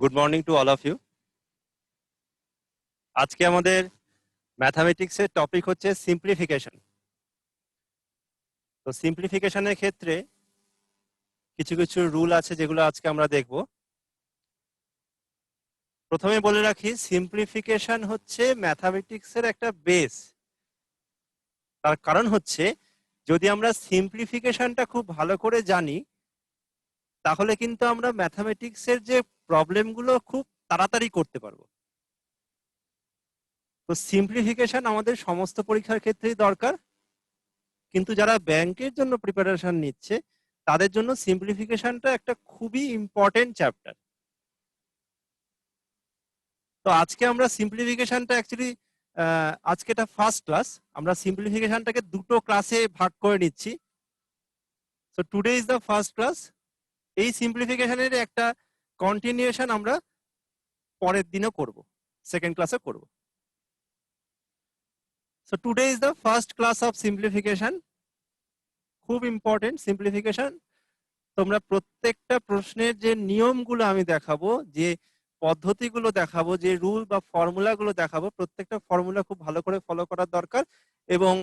Good morning to all of you. আজকে আমাদের ম্যাথামেটিক্সের topic হচ্ছে সিম্পলিফিকেশন। তো সিম্পলিফিকেশনের ক্ষেত্রে কিছু কিছু রুল আছে যেগুলো আজকে আমরা দেখব। প্রথমে বলে রাখি, সিম্পলিফিকেশন হচ্ছে ম্যাথামেটিক্সের একটা বেস। তার কারণ হচ্ছে, যদি আমরা সিম্পলিফিকেশনটা খুব ভালো করে জানি, তাহলে কিন্তু আমরা ম্যাথামেটিক্সের যে প্রবলেমগুলো খুব তাড়াতাড়ি করতে পারবো। তো সিম্পলিফিকেশন আমাদের সমস্ত পরীক্ষার ক্ষেত্রেই দরকার, কিন্তু যারা ব্যাংকের জন্য প্রিপারেশন নিচ্ছে তাদের জন্য সিম্পলিফিকেশনটা একটা খুবই ইম্পর্টেন্ট চ্যাপ্টার। তো আজকে আমরা সিম্পলিফিকেশনটা অ্যাকচুয়ালি আজকে এটা ফার্স্ট ক্লাস। আমরা সিম্পলিফিকেশনটাকে দুটো ক্লাসে ভাগ করে নিচ্ছি। So today is the first class. এই সিম্পলিফিকেশনের একটা কন্টিনিউশন আমরা পরের দিনও করব, সেকেন্ড ক্লাসে করব। So today is the first class of simplification. খুব ইম্পর্টেন্ট সিম্পলিফিকেশন। তোমরা প্রত্যেকটা প্রশ্নের যে নিয়মগুলো আমি দেখাবো, যে পদ্ধতিগুলো দেখাবো, যে রুল বা ফর্মুলাগুলো দেখাবো, প্রত্যেকটা ফর্মুলা খুব ভালো করে ফলো করার দরকার, এবং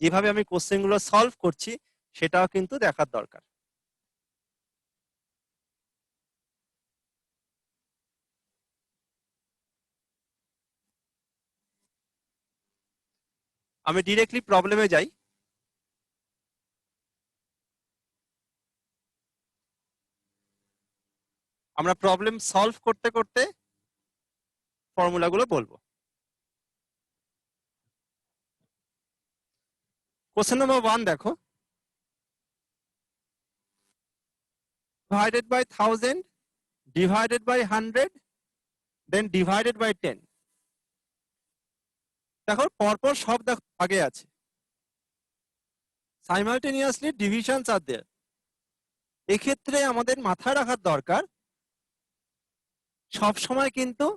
যেভাবে আমি কোশ্চেনগুলো সলভ করছি সেটাও কিন্তু দেখার দরকার। আমি ডিরেক্টলি প্রবলেমে যাই। আমরা প্রবলেম সলভ করতে করতে ফর্মুলাগুলো বলবো। কোশ্চেন নাম্বার 1 দেখো, divided by 1000 divided by 100 then divided by 10। দেখো পরপর সব দেখো আগে আছে, সাইমালটেনিয়াসলি ডিভিশনস আর দেয়ার। এক্ষেত্রে আমাদের মাথায় রাখার দরকার, সব সময় কিন্তু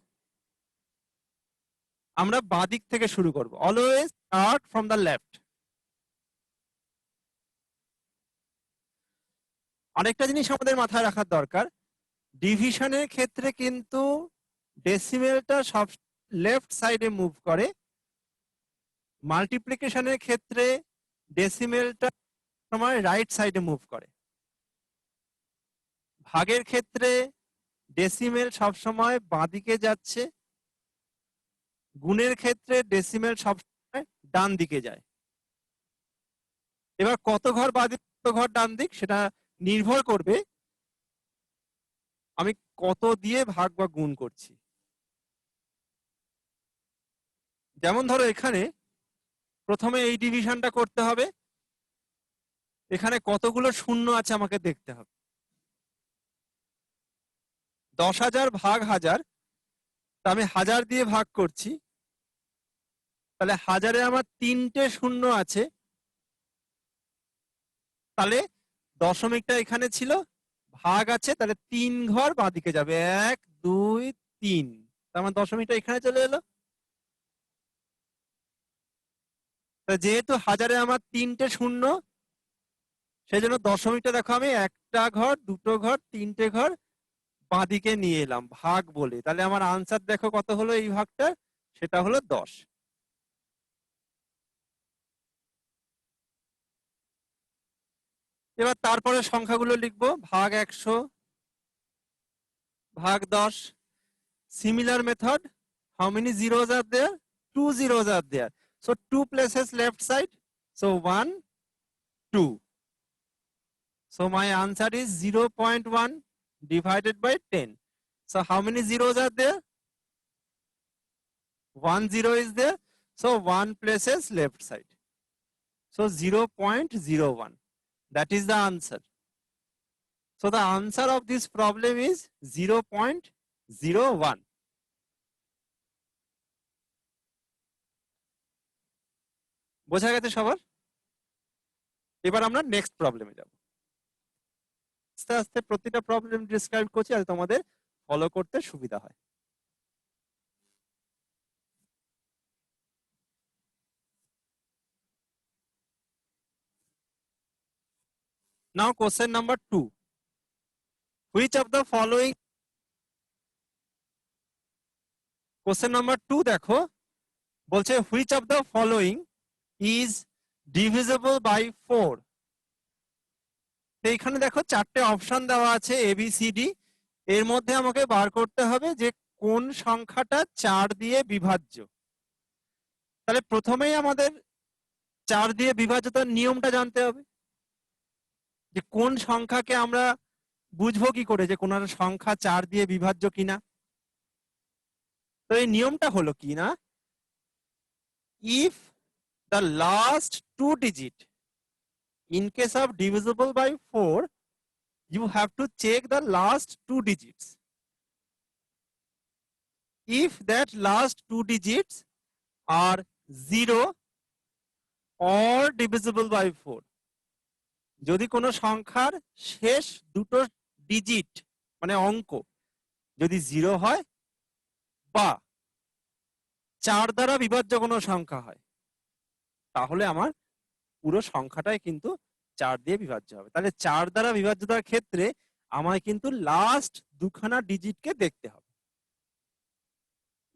আমরা বাঁ দিক থেকে শুরু করব, always start from the left. আরেকটা জিনিস আমাদের মাথায় রাখার দরকার, ডিভিশনের ক্ষেত্রে কিন্তু ডেসিমেলটা সব লেফট সাইডে মুভ করে, মাল্টিপ্লিকেশনের ক্ষেত্রে ডেসিমেলটা সময় রাইট সাইডে মুভ করে। ভাগের ক্ষেত্রে ডেসিমেল সব সময় বাঁ দিকে যাচ্ছে, গুণের ক্ষেত্রে ডেসিমেল সব সময় ডান দিকে যায়। এবার কত ঘর বাঁ দিক কত ঘর ডান দিক সেটা নির্ভর করবে আমি কত দিয়ে ভাগ বা গুণ করছি। যেমন ধরো এখানে প্রথমে এই ডিভিশনটা করতে হবে, এখানে কতগুলো শূন্য আছে আমাকে দেখতে হবে। 10,000 ভাগ 1000, তা আমি 1000 দিয়ে ভাগ করছি, তাহলে 1000-এ আমার 3টে শূন্য আছে, তাহলে দশমিকটা এখানে ছিল, ভাগ আছে, তাহলে 3 ঘর বাঁদিকে যাবে, 1 2 3, তার মানে দশমিকটা এখানে চলে এলো। যেহেতু 1000-এ আমার 3টে শূন্য, সেই জন্য দশমিকটা দেখো আমি একটা ঘর দুটো ঘর তিনটে ঘর বাঁদিকে নিয়ে এলাম ভাগ বলে, তাহলে আমার আনসার দেখো কত হলো এই ভাগটা, সেটা হলো 10। এবার তারপরে সংখ্যাগুলো লিখবো, ভাগ 100, ভাগ 10। Similar method, how many zeros are there? 2 zeros are there, so 2 places left side, so 1 2, so my answer is 0.1 divided by 10. So how many zeros are there? 1 0 is there, so 1 places left side, so 0.01. That is the answer. So the answer of this problem is 0.01. বোঝা গেছে সবার? এবার আমরা next প্রবলেমে যাব। আস্তে আস্তে প্রতিটা প্রবলেম ডিসক্রাইব করছি আর তোমাদের ফলো করতে সুবিধা হয়। Now question number 2. Which of the following question number 2 দেখো, বলছে which of the following is divisible by 4। তো এখানে দেখো চারটে অপশন দেওয়া আছে ABCD, এর মধ্যে আমাকে বার করতে হবে যে কোন সংখ্যাটা 4 দিয়ে বিভাজ্য। তাহলে প্রথমেই আমাদের 4 দিয়ে বিভাজ্যতার নিয়মটা জানতে হবে, যে কোন সংখ্যাকে আমরা বুঝবো কি করে যে কোন সংখ্যা 4 দিয়ে বিভাজ্য কিনা। তো এই নিয়মটা হলো কি না, if the last 2 digit in case of divisible by 4, you have to check the last 2 digits. If that last 2 digits are 0 or divisible by 4, যদি কোনো সংখ্যার শেষ দুটো ডিজিট মানে অঙ্ক যদি 0 হয় বা 4 দ্বারা বিভাজ্য কোনো সংখ্যা হয়, তাহলে আমার পুরো সংখ্যাটাই কিন্তু 4 দিয়ে বিভাজ্য হবে। তাহলে 4 দ্বারা বিভাজ্যতার ক্ষেত্রে আমায় কিন্তু লাস্ট দুখানা ডিজিটকে দেখতে হবে।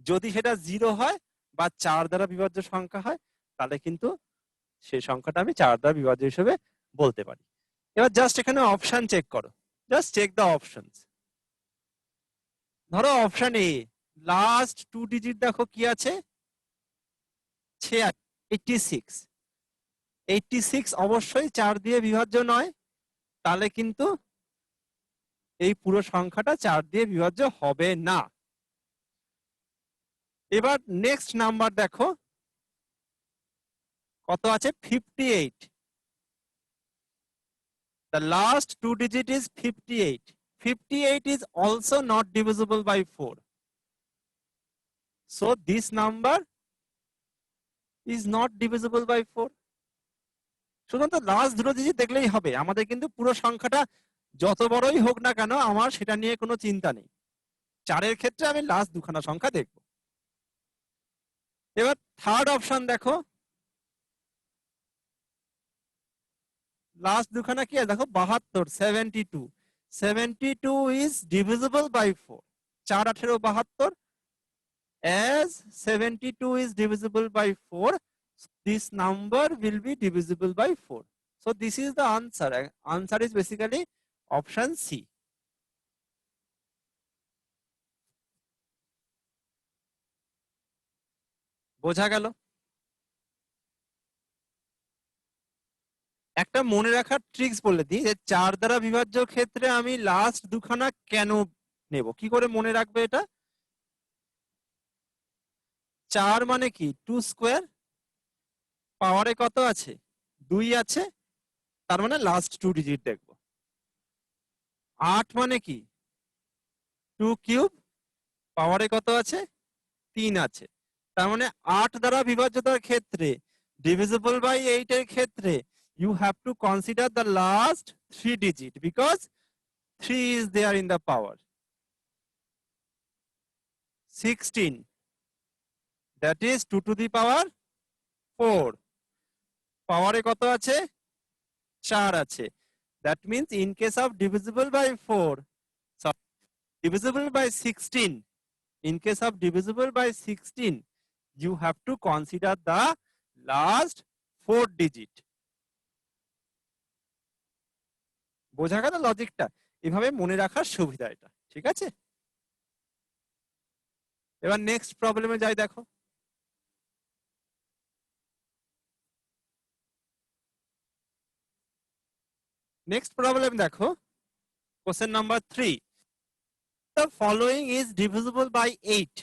যদি সেটা 0 হয় বা 4 দ্বারা বিভাজ্য সংখ্যা হয়, তাহলে কিন্তু সেই সংখ্যাটা আমি 4 দ্বারা বিভাজ্য হিসেবে বলতে পারি। এবার জাস্ট এখানে অপশন চেক করো, জাস্ট চেক দ্য অপশনস। ধরো অপশন এ লাস্ট 2 ডিজিট দেখো কি আছে, 86। 86 অবশ্যই 4 দিয়ে বিভাজ্য নয়, তাহলে কিন্তু এই পুরো সংখ্যাটা 4 দিয়ে বিভাজ্য হবে না। এবার নেক্সট নাম্বার দেখো কত আছে, 58। The last 2 digit is 58. 58 is also not divisible by 4. So this number is not divisible by 4. শুধুমাত্র লাস্ট দুটো ডিজিট দেখলেই হবে, আমাদের কিন্তু পুরো সংখ্যাটা যত বড়ই হোক না কেন আমার সেটা নিয়ে কোনো চিন্তা নেই। 4 এর ক্ষেত্রে আমি লাস্ট দুখানা সংখ্যা দেখব। এবার থার্ড অপশন দেখো, লাস্ট দুখানা কি দেখো 72, 72। 72 is divisible by 4. 4 18 72, as 72 is divisible by 4, this number will be divisible by 4. So this is the answer. Answer is basically option C. বোঝা গেল? একটা মনে রাখার ট্রিক্স বলে দিই, যে 4 দ্বারা বিভাজ্য ক্ষেত্রে আমি লাস্ট দুখানা কেন নেব, কি করে মনে রাখবে এটা। 4 মানে কি 2 স্কোয়ার, পাওয়ারে কত আছে 2 আছে, তার মানে লাস্ট 2 ডিজিট দেখব। 8 মানে কি 2 কিউব, পাওয়ারে কত আছে 3 আছে, তার মানে 8 দ্বারা বিভাজ্যতার ক্ষেত্রে ডিভিজিবল বাই 8 এর ক্ষেত্রে you have to consider the last 3 digit because 3 is there in the power. 16, that is 2 to the power 4, পাওয়ারে কত আছে 4 আছে, that means in case of divisible by 4, sorry, divisible by 16, in case of divisible by 16, you have to consider the last 4 digit. বোঝা গেল লজিকটা? এভাবে মনে রাখার সুবিধা এটা, ঠিক আছে? এবার নেক্সট প্রবলেমে যাই দেখো। নেক্সট প্রবলেম দেখো, question number 3, the following is divisible by 8.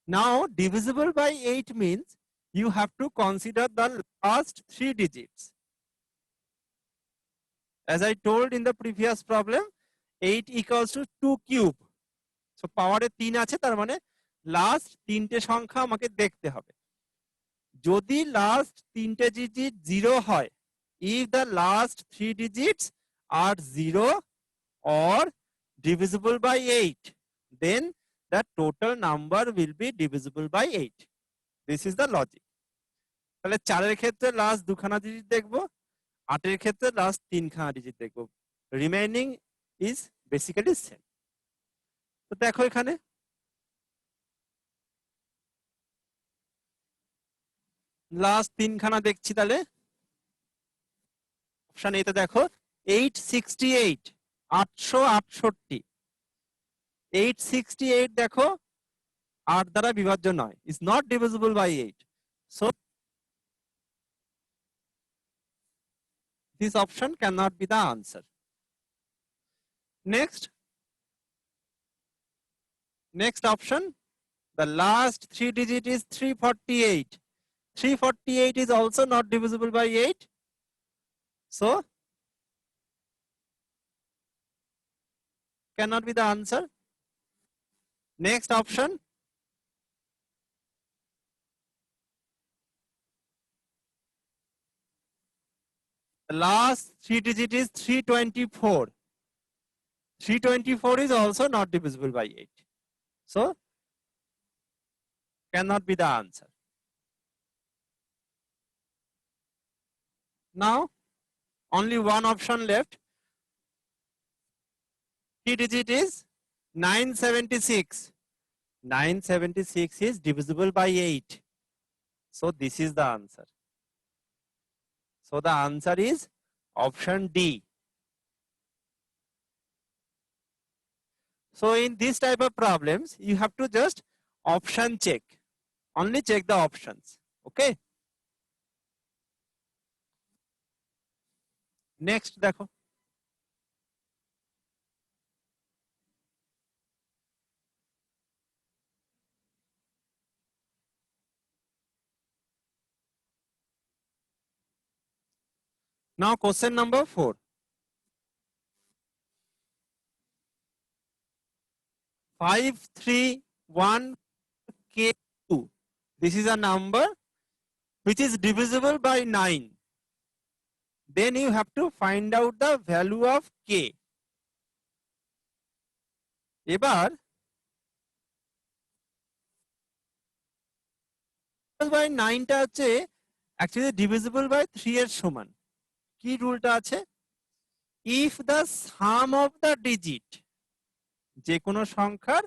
Now divisible by 8 means you have to consider the last 3 digits. As I told in the previous problem, 8 equals to 2 cube. So পাওয়ারে 3 আছে, তার মানে last 3টে সংখ্যা আমাকে দেখতে হবে। যদি লাস্ট 3টে ডিজিট 0 হয়, if the last 3 digits are 0 or divisible by 8, then the total number will be divisible by 8. This is the logic. তাহলে 4 এর ক্ষেত্রে লাস্ট দুখানা ডিজিট দেখবো, 8 এর ক্ষেত্রে লাস্ট 3 খানা ডিজিট দেখবো, রিমেইনিং ইজ বেসিক্যালি সেম। তো দেখো এখানে লাস্ট তিনখানা দেখছি তাহলে। অপশন এতে দেখো 868, 868। 868 দেখো 8 দ্বারা বিভাজ্য নয়, is not divisible by 8. So this option cannot be the answer. Next option, the last 3 digit is 348. 348 is also not divisible by 8. So cannot be the answer. Next option, the last 3 digit is 324. 324 is also not divisible by 8. So cannot be the answer. Now only one option left. 3 digit is 976. 976 is divisible by 8. So this is the answer. So the answer is option D. So in this type of problems, you have to just option check. Only check the options. Okay. Next দেখো। Now question number 4. 531K2. This is a number which is divisible by 9. Then you have to find out the value of K. এবার by 9 টা হচ্ছে actually divisible by 3 এর সমান। কি রুলটা আছে? If the sum of the digit, যে কোনো সংখ্যার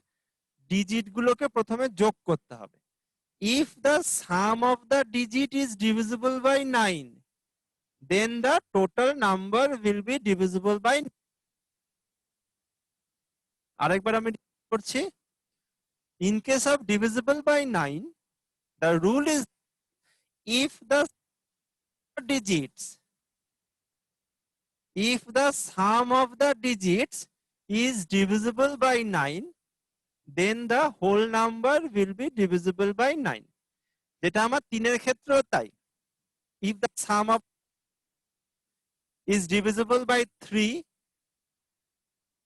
ডিজিট গুলোকে প্রথমে যোগ করতে হবে। If the sum of the digit is divisible by 9, then the total number will be divisible by। আরেকবার আমি করছি। In case of divisible by 9, the rule is if the sum of the digits is divisible by 9, then the whole number will be divisible by 9. যেটা আমার 3 এর ক্ষেত্রেও তাই। If the sum of is divisible by 3,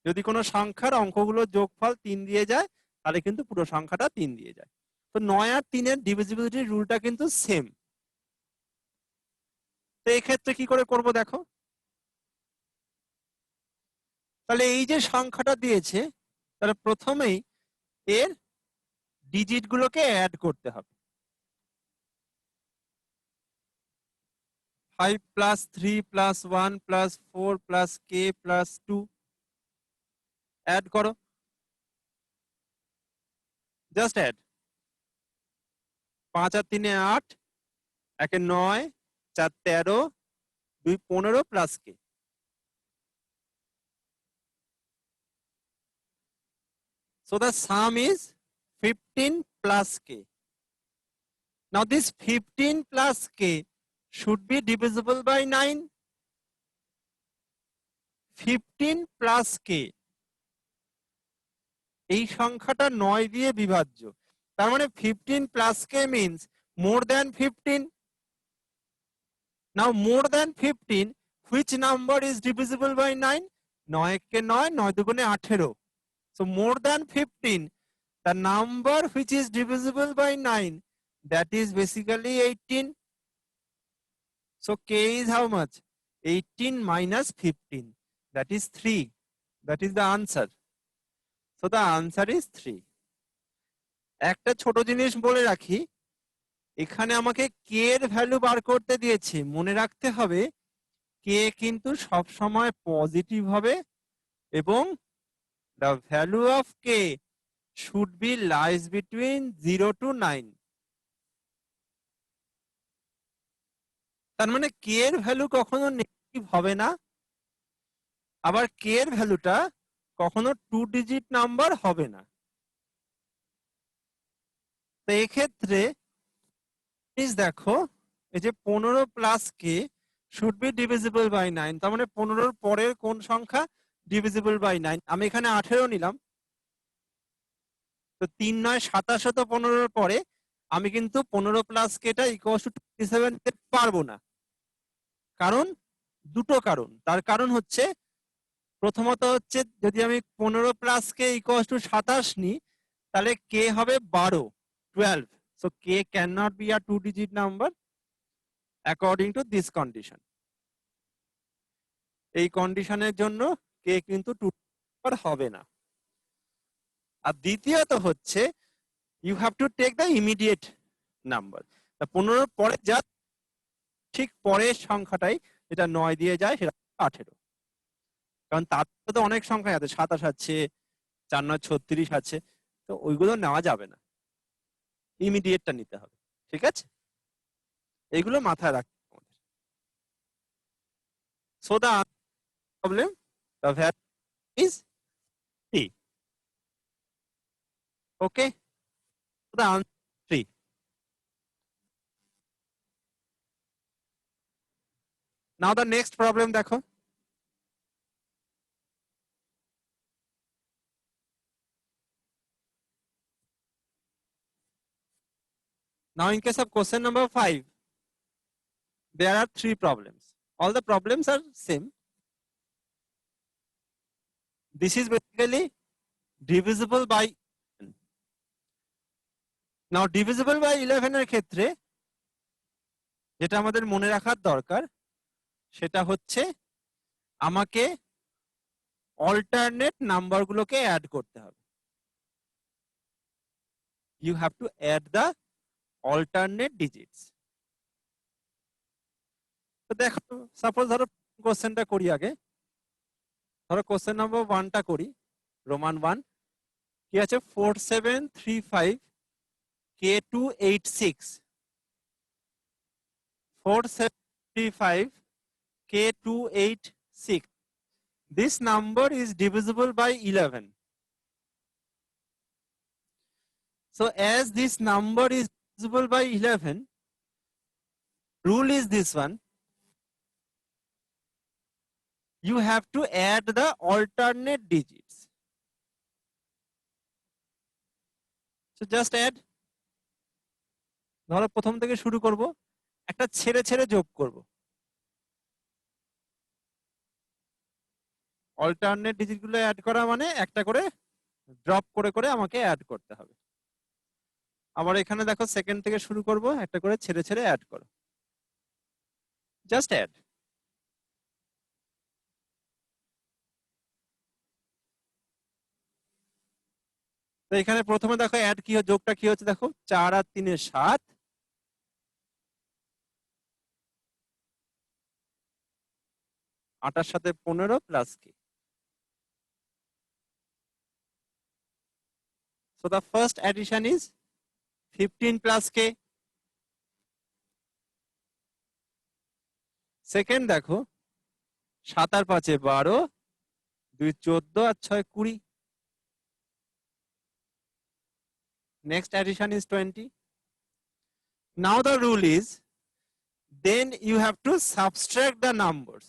যদি কোনো সংখ্যার অঙ্কগুলোর যোগফল 3 দিয়ে যায় তাহলে কিন্তু পুরো সংখ্যাটা 3 দিয়ে যায়। তো 9 আর 3 এর ডিভিজিবিলিটি রুলটা কিন্তু সেম। তো এই ক্ষেত্রে কি করে করব দেখো। তাহলে এই যে সংখ্যাটা দিয়েছে, তাহলে প্রথমেই এর ডিজিট গুলোকে অ্যাড করতে হবে। 5 plus 3 plus 1 plus 4 plus k plus 2 add করো। Just add. 5 আর 3 এ 8, 1 এ 9, 4 13, 2 15 plus k। So the sum is 15 plus k. Now this 15 plus k should be divisible by 9. 15 plus k, এই সংখ্যাটা 9 দিয়ে বিভাজ্য। তার মানে 15 plus k means more than 15. Now more than 15, which number is divisible by 9? 9 কে 9, 9 দুগুণে 18। So more than 15, the number which is divisible by 9, that is basically 18. So k is how much? 18 minus 15, that is 3. That is the answer. So the answer is 3. একটা ছোট জিনিস বলে রাখি, এখানে আমাকে কে এর value বার করতে দিয়েছে। মনে রাখতে হবে কে কিন্তু সব সময় পজিটিভ হবে এবং the value of k should be lies between 0 to 9. তার মানে কে এর ভ্যালু কখনো নেগেটিভ হবে না, আবার কে এর ভ্যালুটা কখনো 2 ডিজিট নাম্বার হবে না। তো এক্ষেত্রে প্লিজ দেখো, এই যে 15 plus k should be divisible by 9, তার মানে 15 পরের কোন সংখ্যা ডিভিজিবল বাই 9? আমি এখানে 18 নিলাম, তো 3 9 27 তো 15 পরে আমি কিন্তু 15 প্লাস কেটা ইকুয়ালস টু 27 তে পারবো না। কারণ দুটো কারণ, তার কারণ হচ্ছে প্রথমত হচ্ছে যদি আমি 15 প্লাস কে ইকুয়ালস টু 27 নিই তাহলে কে হবে 12, 12, so K can not be a 2 digit number according to this condition. এই কন্ডিশনের জন্য কে কিন্তু 2 নাম্বার হবে না। আর দ্বিতীয়ত হচ্ছে you have to take the immediate number, 15 পরে যা ঠিক পরের সংখ্যাটাই যেটা 9 দিয়ে যায় সেটা 18, কারণ তার তো অনেক সংখ্যা আছে, 27 আছে, 4 9 36 আছে, তো ওইগুলো নেওয়া যাবে না, ইমিডিয়েটটা নিতে হবে। ঠিক আছে, এগুলো মাথায় রাখতে হবে আমাদের। So the problem, the value is 3. Okay, the answer 3. Now the next problem দেখো, now in case of question number 5 there are 3 problems. All the problems are same. This is basically divisible by 11. Now divisible by 11 এর ক্ষেত্রে যেটা আমাদের মনে রাখার দরকার সেটা হচ্ছে আমাকে অল্টারনেট নাম্বারগুলোকে অ্যাড করতে হবে। You have to add the alternate digits. তো দেখো, সাপোজ ধরো কোশ্চেনটা করি আগে, ধরো কোশ্চেন নাম্বার 1টা করি, রোমান 1 কি আছে 4735 K286, 4735 K286. This number is divisible by 11. So as this number is divisible by 11, rule is this one: you have to add the alternate digits. So just add. ধরো প্রথম থেকে শুরু করব, একটা ছেড়ে ছেড়ে যোগ করব, অল্টারনেট ডিজিট গুলো অ্যাড করা মানে একটা করে ড্রপ করে করে আমাকে অ্যাড করতে হবে। আবার এখানে দেখো সেকেন্ড থেকে শুরু করব, একটা করে ছেড়ে ছেড়ে অ্যাড করো, জাস্ট অ্যাড। তো এখানে প্রথমে দেখো অ্যাড কি যোগটা কি হচ্ছে, দেখো 4 আর 3 7, 8 সাথে 15 প্লাস কি। So the first addition is 15 plus k. Second দেখো 7 আর 5 12, 2 14 আর 6 20. Next addition is 20. Now the rule is then you have to subtract the numbers.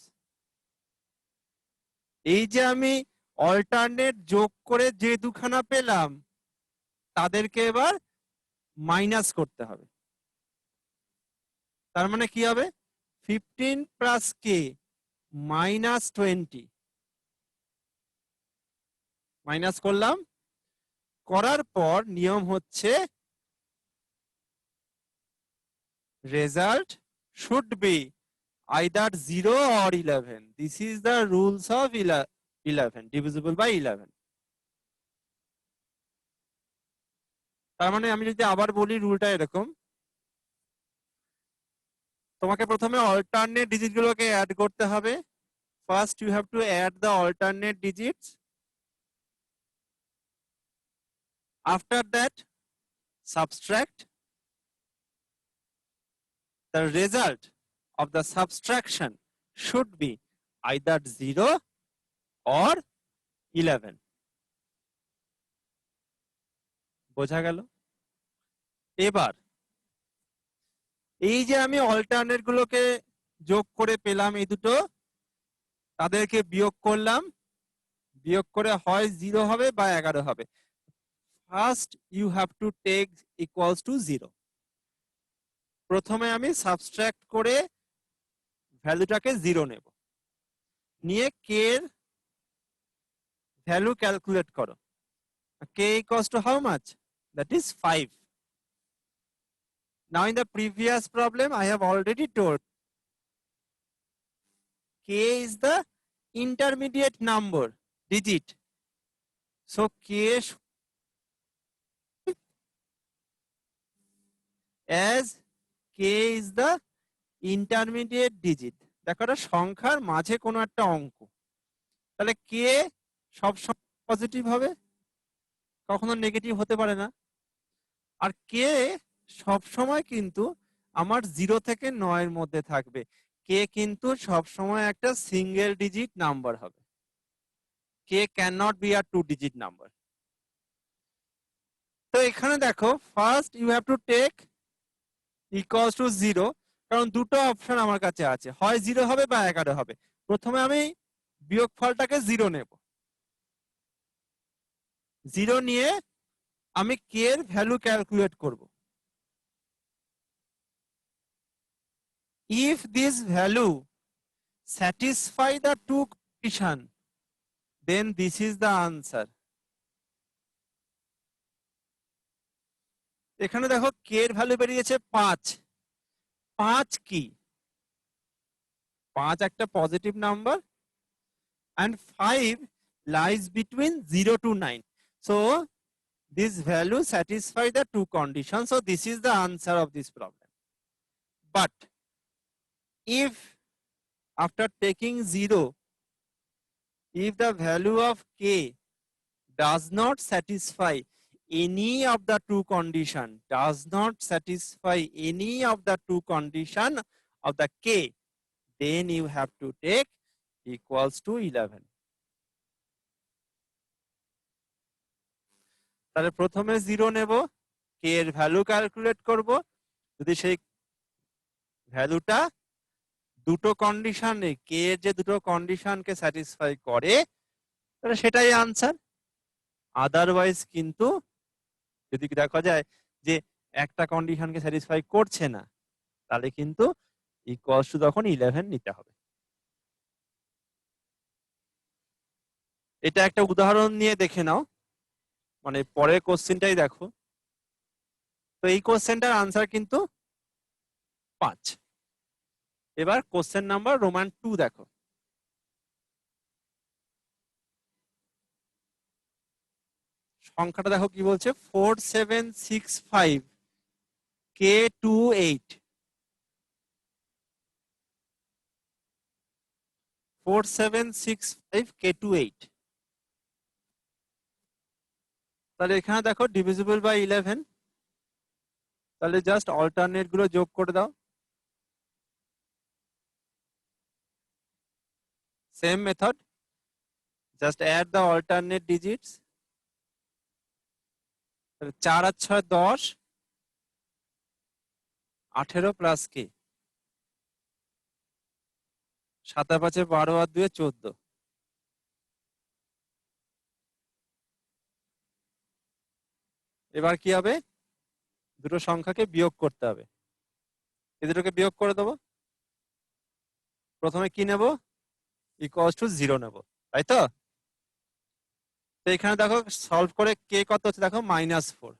এই যে আমি অল্টারনেট যোগ করে যে দুখানা পেলাম তাদেরকে এবার মাইনাস করতে হবে। তার মানে কি হবে 15 প্লাস কে মাইনাস 20, মাইনাস করলাম, করার পর নিয়ম হচ্ছে result should be either 0 or 11. This is the rules of 11 divisible by 11. তার মানে আমি যদি আবার বলি রুলটা এরকম, তোমাকে প্রথমে অল্টারনেট ডিজিট গুলোকে অ্যাড করতে হবে। First you have to add the alternate digits, after that subtract the result of the subtraction should be either 0 or 11. বোঝা গেল? এবার এই যে আমি অল্টারনেট গুলোকে যোগ করে পেলাম, এই দুটো তাদেরকে বিয়োগ করলাম, বিয়োগ করে হয় 0 হবে বা 11 হবে। First you have to take equals to 0। প্রথমে আমি সাবট্রাক্ট করে ভ্যালুটাকে 0 নেব, নিয়ে কে এর ভ্যালু ক্যালকুলেট করো। K equals to how much? That is 5. Now in the previous problem I have already told k is the intermediate number digit, so k as k is the intermediate digit. দেখো এটা সংখ্যার মাঝে কোনো একটা অঙ্ক, তাহলে k সবসময় positive হবে, কখনো নেগেটিভ হতে পারে না। আর k সবসময় কিন্তু আমার 0 থেকে 9 এর মধ্যে থাকবে। কে কিন্তু সবসময় একটা সিঙ্গেল ডিজিট নাম্বার হবে। K can not be a 2 digit number. তো এখানে দেখো first you have to take equals to 0, কারণ দুটো অপশন আমার কাছে আছে, হয় 0 হবে বা 11 হবে। প্রথমে আমি বিয়োগফলটাকে 0 নেব, 0 নিয়ে আমি কে এর ভ্যালু ক্যালকুলেট করব। If this value satisfy the two condition, then this is the answer. এখানে দেখো কে এর ভ্যালু বেরিয়েছে 5। 5 কি? 5 একটা positive number and 5 lies between 0 to 9. So this value satisfy the two conditions. So this is the answer of this problem. But if after taking 0, if the value of k does not satisfy any of the two condition, does not satisfy any of the two condition of the k, then you have to take equals to 11. তাহলে প্রথমে 0 নেব, k এর value calculate করব, যদি সেই ভ্যালুটা দুটো কন্ডিশনে, k এর যে দুটো কন্ডিশনকে স্যাটিসফাই করে, তাহলে সেটাই আনসার। আদারওয়াইজ কিন্তু যদি দেখা যায় যে একটা কন্ডিশনকে স্যাটিসফাই করছে না, তাহলে কিন্তু ইকুয়ালস টু তখন 11 নিতে হবে। এটা একটা উদাহরণ নিয়ে দেখে নাও, মানে পরের কোশ্চেনটাই দেখো। তো এই কোশ্চেনটার আনসার কিন্তু 5। এবার কোশ্চেন নাম্বার রোমান 2 দেখো। সংখ্যাটা দেখো কি বলছে, 4765 K28। 4765 K28। তাহলে এখানে দেখো ডিভিজিবল বাই 11, তাহলে জাস্ট অল্টারনেট গুলো যোগ করে দাও। Same method, just add the alternate digits. 4 আর 6 10, 18 প্লাস কে, 7 আর 5 12 আর 2 14। এবার কি হবে, দুটো সংখ্যাকে বিয়োগ করতে হবে, এই দুটোকে বিয়োগ করে দেবো। প্রথমে কি নেব, ইকুয়ালস টু 0 নেব, তাই তো? তো এখানে দেখো সলভ করে কে কত হচ্ছে, দেখো -4।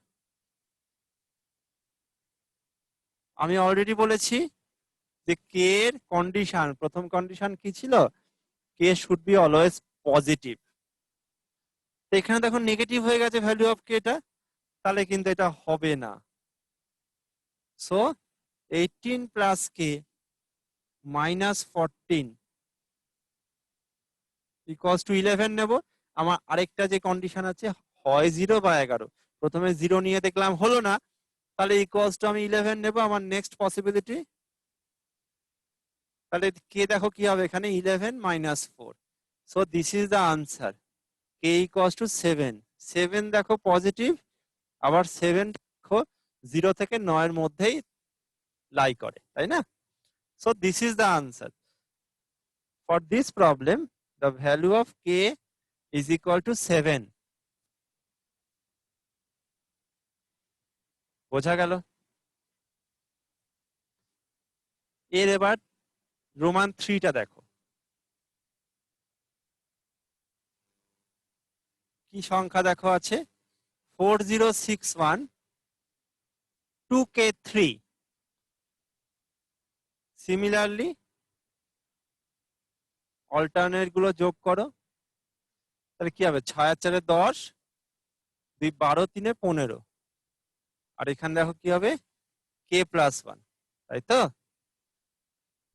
আমি অলরেডি বলেছি যে কে এর কন্ডিশন, প্রথম কন্ডিশন কি ছিল, কে শুড বি অলওয়েজ পজিটিভ। তো এখানে দেখো নেগেটিভ হয়ে গেছে ভ্যালু অফ কে টা, তাহলে কিন্তু এটা হবে না। So 18 plus K -14 equals to 11 নেব। আমার আরেকটা যে কন্ডিশন আছে, হয় 0 বা 11। প্রথমে 0 নিয়ে দেখলাম হলো না, তাহলে ইকুয়ালস টু আমি 11 নেব। আমার নেক্সট পসিবিলিটি তাহলে কে দেখো কি হবে এখানে 11 minus 4, so this is the answer, k equals to 7. 7 দেখো পজিটিভ, আবার 7 দেখো 0 থেকে 9 এর মধ্যেই লাই করে, তাই না? So this is the answer. For this problem, the value of k is equal to 7. বোঝা গেল? এর এবার রোমান 3টা দেখো, কি সংখ্যা দেখো আছে 4061 2k3. সিমিলারলি অল্টারনেট গুলো যোগ করো, তাহলে কি হবে 6 আর 4 10, 2 12 3 15, আর এখানে দেখো কি হবে k+1, তাই তো?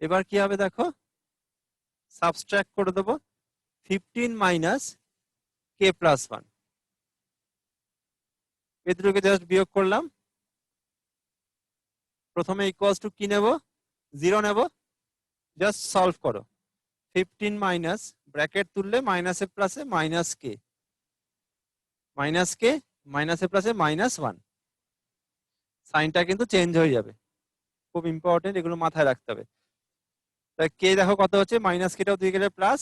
এবার কি হবে দেখো, সাবট্রাক্ট করে দেবো 15 মাইনাস k+1, এই দুটোকে জাস্ট বিয়োগ করলাম। প্রথমে ইকুয়ালস টু কি নেব, 0 নেব, জাস্ট সলভ করো। 15 মাইনাস ব্র্যাকেট তুললে মাইনাসে প্লাসে মাইনাস কে, মাইনাসে প্লাসে -1, সাইনটা কিন্তু চেঞ্জ হয়ে যাবে, খুব ইম্পর্টেন্ট, এগুলো মাথায় রাখতে হবে। তাই কে দেখো কত হচ্ছে, মাইনাস কেটাও দিয়ে গেলে plus,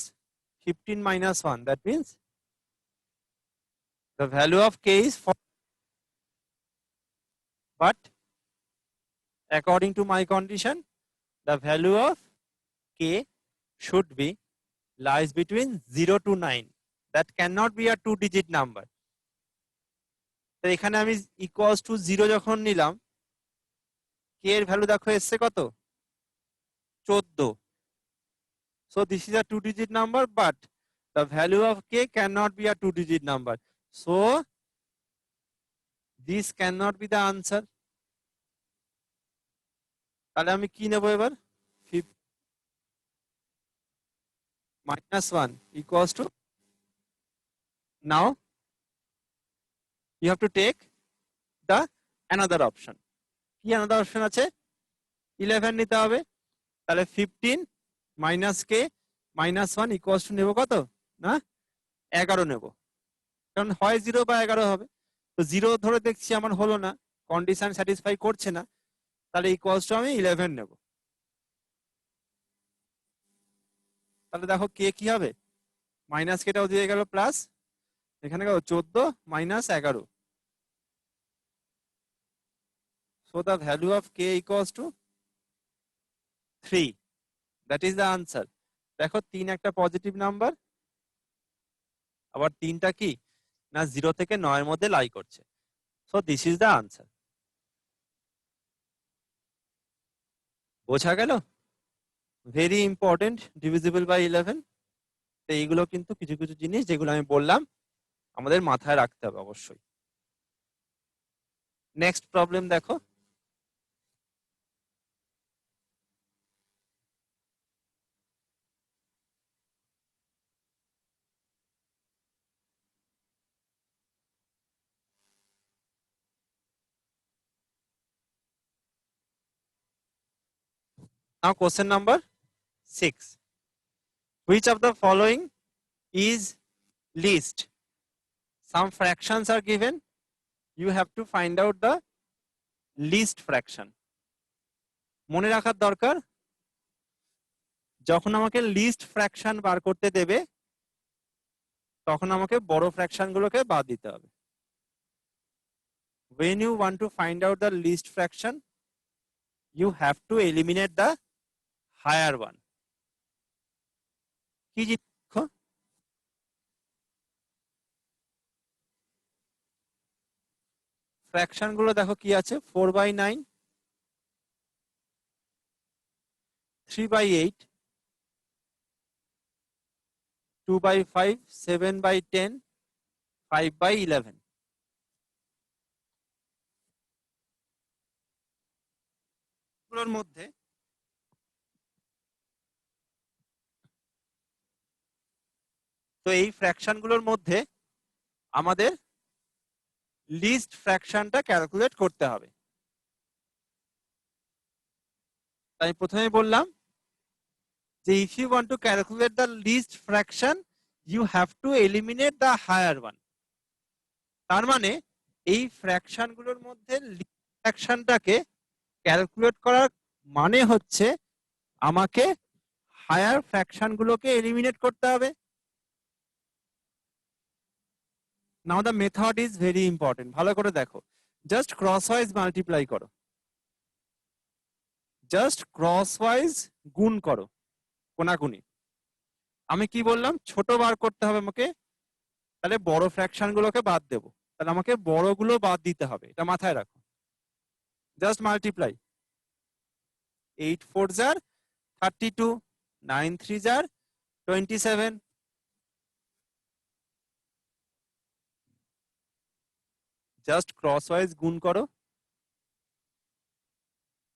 15 minus 1, that means the value of k is 4, but according to my condition the value of k should be lies between 0 to 9, that cannot be a 2-digit number. তো এখানে আমি ইকুয়ালস টু 0 যখন নিলাম, k এর value দেখো এসছে কত 14, so this is a 2-digit number, but the value of k cannot be a 2-digit number, so this cannot be the answer. তাহলে আমি কি নেব এবার, -1 equals to, now you have to take the another option. কি another option আছে, 11 নিতে হবে, তাহলে 15 minus k -1 equals to নেব কত না 11 নেব, কারণ হয় 0 বা 11 হবে। তো 0 ধরে দেখছি আমার হলো না, কন্ডিশন স্যাটিসফাই করছে না, তাহলে ইকুয়ালস টু আমি 11 নেব। তাহলে দেখো কে কি হবে, মাইনাস কেটাও দিয়ে গেল প্লাস, এখানে 14 minus 11, so the value of k equals to 3, that is the answer. দেখো 3 একটা পজিটিভ নাম্বার, আবার 3টা কি না 0 থেকে 9 এর মধ্যে লাই করছে, so this is the answer. বোঝা গেল? Very important, divisible by 11। তো এইগুলো কিন্তু কিছু কিছু জিনিস যেগুলো আমি বললাম আমাদের মাথায় রাখতে হবে অবশ্যই। নেক্সট প্রবলেম দেখো, now question number 6, which of the following is least? Some fractions are given, you have to find out the least fraction. মনে রাখার দরকার, যখন আমাকে লিস্ট ফ্র্যাকশন বার করতে দেবে তখন আমাকে বড় ফ্র্যাকশন গুলোকে বাদ দিতে হবে। when you want to find out the least fraction, you have to eliminate the higher one. কি জিনিস, ফ্র্যাকশন গুলো দেখো কি আছে, 4/9, 3/8, 2/5, 7/10, 5/11। গুলোর মধ্যে তো এই ফ্র্যাকশন গুলোর মধ্যে আমাদের লিস্ট ফ্র্যাকশনটা ক্যালকুলেট করতে হবে। তাই প্রথমে বললাম যে if you want to calculate the least fraction you have to eliminate the higher one. তার মানে এই ফ্র্যাকশন গুলোর মধ্যে ফ্র্যাকশনটাকে ক্যালকুলেট করার মানে হচ্ছে আমাকে হায়ার ফ্র্যাকশন গুলোকে এলিমিনেট করতে হবে। Now the method is very important, ভালো করে দেখো। জাস্ট ক্রসওয়াইজ মাল্টিপ্লাই করো, জাস্ট ক্রসওয়াইজ গুণ করো, কোনাকুনি। আমি কি বললাম, ছোট বার করতে হবে আমাকে, তাহলে বড় ফ্র্যাকশন গুলোকে বাদ দেবো, তাহলে আমাকে বড়গুলো বাদ দিতে হবে, এটা মাথায় রাখো। Just multiply, 8 4 jar 32, 9 3 jar 27, just crosswise গুণ করো,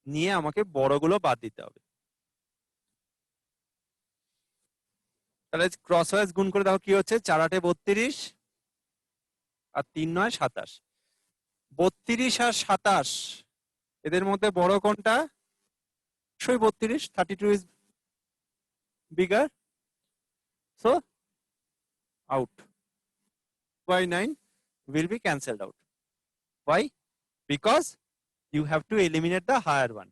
নিয়ে আমাকে বড়গুলো বাদ দিতে হবে। তাহলে ক্রসওয়াইজ গুণ করে দেখো কি হচ্ছে, 4 8 32 আর 3 9 27। 32 আর 27 এদের মধ্যে বড় কোনটা? অবশ্যই 32, 32 is bigger, so out. By 9 will be cancelled out. Why? Because you have to eliminate the higher one.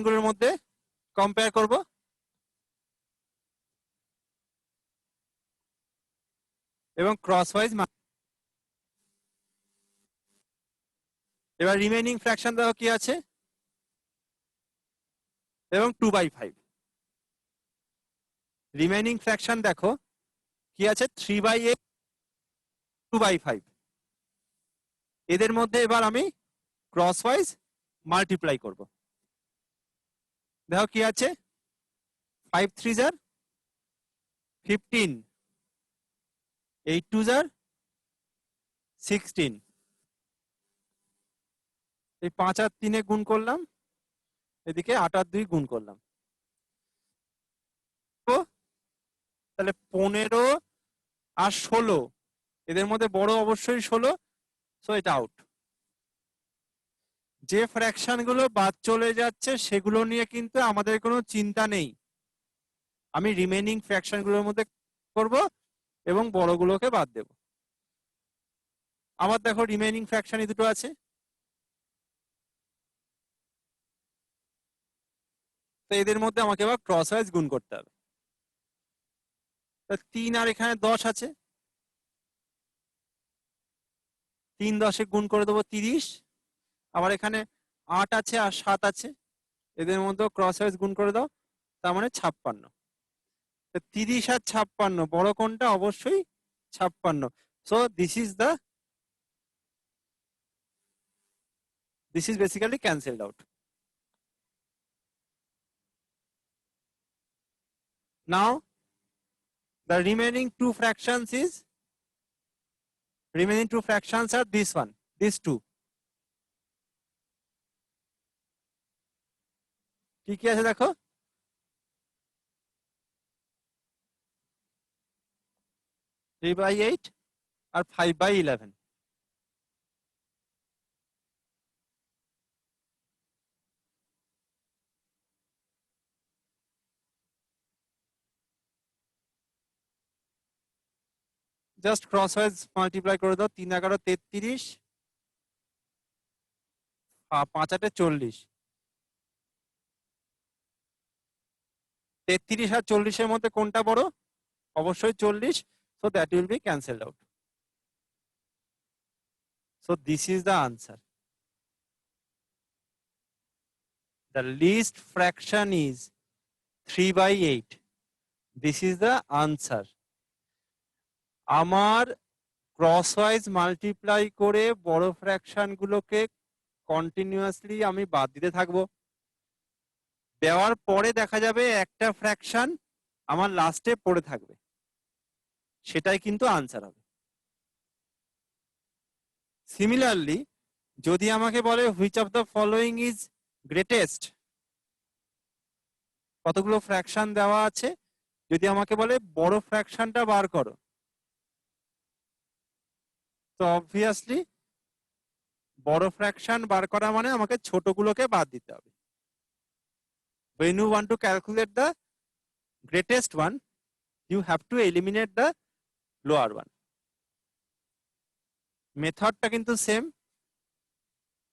গুলোর মধ্যে কম্পেয়ার করব, এবং ক্রসওয়াইজ। এবার রিমেইনিং ফ্র্যাকশন দেখো কি আছে, এবং 2/5। রিমেইনিং ফ্র্যাকশন দেখো কি আছে, 3/8 2/5। এদের মধ্যে এবার আমি ক্রসওয়াইজ মাল্টিপ্লাই করব। দেখো কি আছে, 5 3 jar 15, 8 2 jar 16। এই 5 আর 3 গুণ করলাম, এদিকে 8 আর 2 গুণ করলাম, তাহলে 15 আর 16, এদের মধ্যে বড় অবশ্যই 16, সো এটা আউট। যে ফ্র্যাকশন গুলো বাদ চলে যাচ্ছে সেগুলো নিয়ে কিন্তু আমাদের কোনো চিন্তা নেই, আমি রিমেইনিং ফ্র্যাকশন গুলোর মধ্যে করব এবং বড়গুলোকে বাদ দেব। আবার দেখো রিমেইনিং ফ্র্যাকশন এই দুটো আছে, তো এদের মধ্যে আমাকে এবার ক্রসওয়াইজ গুণ করতে হবে। 3 আর এখানে 10 আছে, 3 10 গুণ করে দেবো 30। আবার এখানে 8 আছে আর 7 আছে, এদের মধ্যে ক্রসওয়াইজ গুণ করে দাও, তার মানে 56। 30 আর 56 বড় কোনটা? অবশ্যই 56। So this is basically cancelled out. Now the remaining two fractions are this one, these two. কি আছে দেখো, 3/8 আর 5/11। জাস্ট ক্রসওয়াইজ মাল্টিপ্লাই করে দাও, 3 11 33, 5 8 40। 33 আর 40 এর মধ্যে কোনটা বড়? অবশ্যই 40, so that will be cancelled out. So this is the answer. The least fraction is 3/8. This is the answer. আমার ক্রসওয়াইজ মাল্টিপ্লাই করে বড় ফ্র্যাকশন গুলোকে কন্টিনিউয়াসলি আমি বাদ দিতে থাকবো, দেওয়ার পরে দেখা যাবে একটা ফ্র্যাকশন আমার লাস্টে পড়ে থাকবে, সেটাই কিন্তু আনসার হবে। সিমিলারলি যদি আমাকে বলে which of the following is greatest, কতগুলো ফ্র্যাকশন দেওয়া আছে, যদি আমাকে বলে বড় ফ্র্যাকশনটা বার করো, তো অবভিয়াসলি বড় ফ্র্যাকশন বার করা মানে আমাকে ছোটগুলোকে বাদ দিতে হবে। When you want to calculate the greatest one, you have to eliminate the lower one. মেথডটা কিন্তু সেম,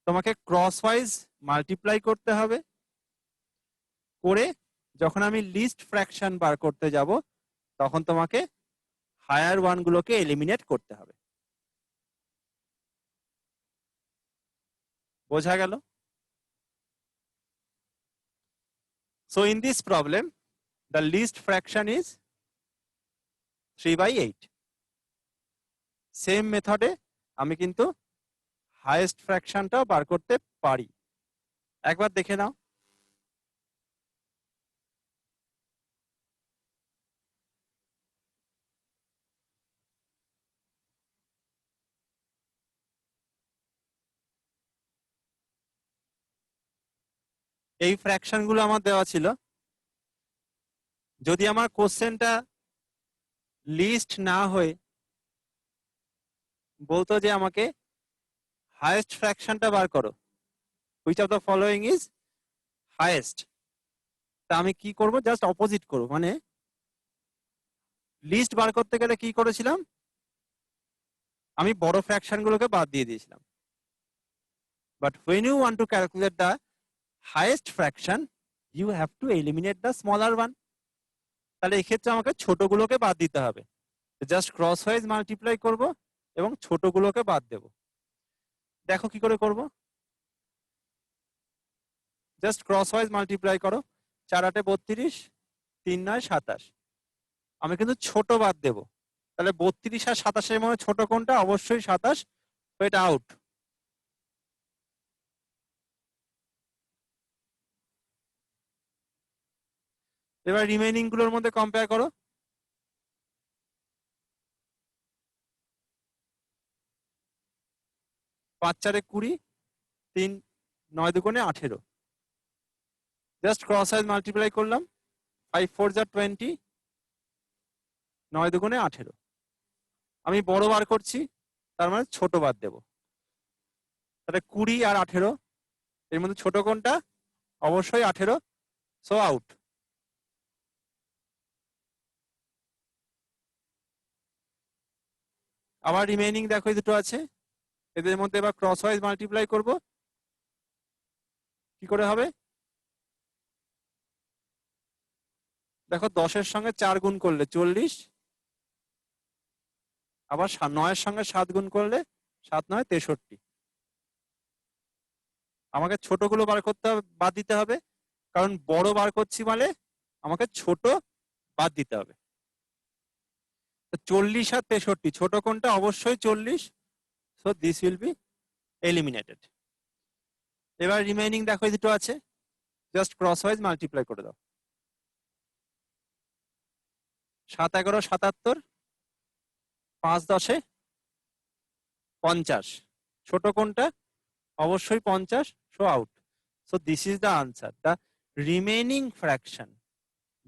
তোমাকে ক্রস ওয়াইজ মাল্টিপ্লাই করতে হবে, করে যখন আমি লিস্ট ফ্র্যাকশন বার করতে যাব তখন তোমাকে হায়ার ওয়ান গুলোকে এলিমিনেট করতে হবে। বোঝা গেল? So in this problem, the least fraction is 3/8. Same মেথডে আমি কিন্তু হাইয়েস্ট ফ্র্যাকশনটাও বার করতে পারি। একবার দেখে নাও। এই ফ্র্যাকশন গুলো আমার দেওয়া ছিল, যদি আমার কোশ্চেনটা লিস্ট না হয়ে বলতো যে আমাকে হাইয়েস্ট ফ্র্যাকশনটা বার করো, which of the following is highest, তা আমি কি করব? জাস্ট অপোজিট করব। মানে লিস্ট বার করতে গেলে কি করেছিলাম, আমি বড় ফ্র্যাকশন গুলোকে বাদ দিয়ে দিয়েছিলাম। But when you want to calculate the highest fraction, you have to eliminate the smaller one. তাহলে এই ক্ষেত্রে আমাকে ছোটগুলোকে বাদ দিতে হবে। জাস্ট ক্রস ওয়াইজ মাল্টিপ্লাই করব এবং ছোটগুলোকে বাদ দেব। দেখো কি করে করব। জাস্ট ক্রস ওয়াইজ মাল্টিপ্লাই করো। 4 8 32, 3 9 27। আমি কিন্তু ছোট বাদ দেব। তাহলে 32 আর 27 এর মধ্যে ছোট কোনটা? অবশ্যই 27, তো এটা আউট। এবার রিমেইনিং গুলোর মধ্যে কম্পেয়ার করো। 5 4 20, 3 9 2 18। জাস্ট ক্রস ওয়াইজ মাল্টিপ্লাই করলাম। 5 4 যা 20, 9 2 18। আমি বড় বার করছি, তার মানে ছোট বাদ দেব। তাহলে 20 আর 18 এর মধ্যে ছোট কোনটা? অবশ্যই 18, সো আউট। আবার রিমেইনিং দেখো এই দুটো আছে, এদের মধ্যে এবার ক্রস ওয়াইজ মাল্টিপ্লাই করব। কি করে হবে? দেখো 10 এর সঙ্গে 4 গুণ করলে 40, আবার 9 এর সঙ্গে 7 গুণ করলে 7 9 63। আমাকে ছোটগুলো বার করতে হবে, বাদ দিতে হবে, কারণ বড় বার করছি মানে আমাকে ছোট বাদ দিতে হবে। 40 আর 63, ছোট কোনটা? অবশ্যই 40, so this will be eliminated. এবার রিমেইনিং দেখো এই দুটো আছে, জাস্ট ক্রস ওয়াইজ মাল্টিপ্লাই করে দাও। 7 11 77, 5 10 50। ছোট কোনটা? অবশ্যই 50, so out. So this is the answer. The remaining fraction,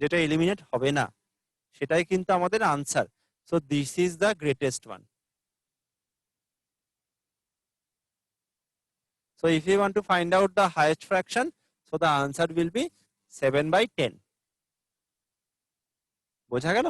যেটা এলিমিনেট হবে না, সেটাই কিন্তু আমাদের answer. So this is the greatest one. So if you want to find out the highest fraction, so the answer will be 7/10. বোঝা গেল?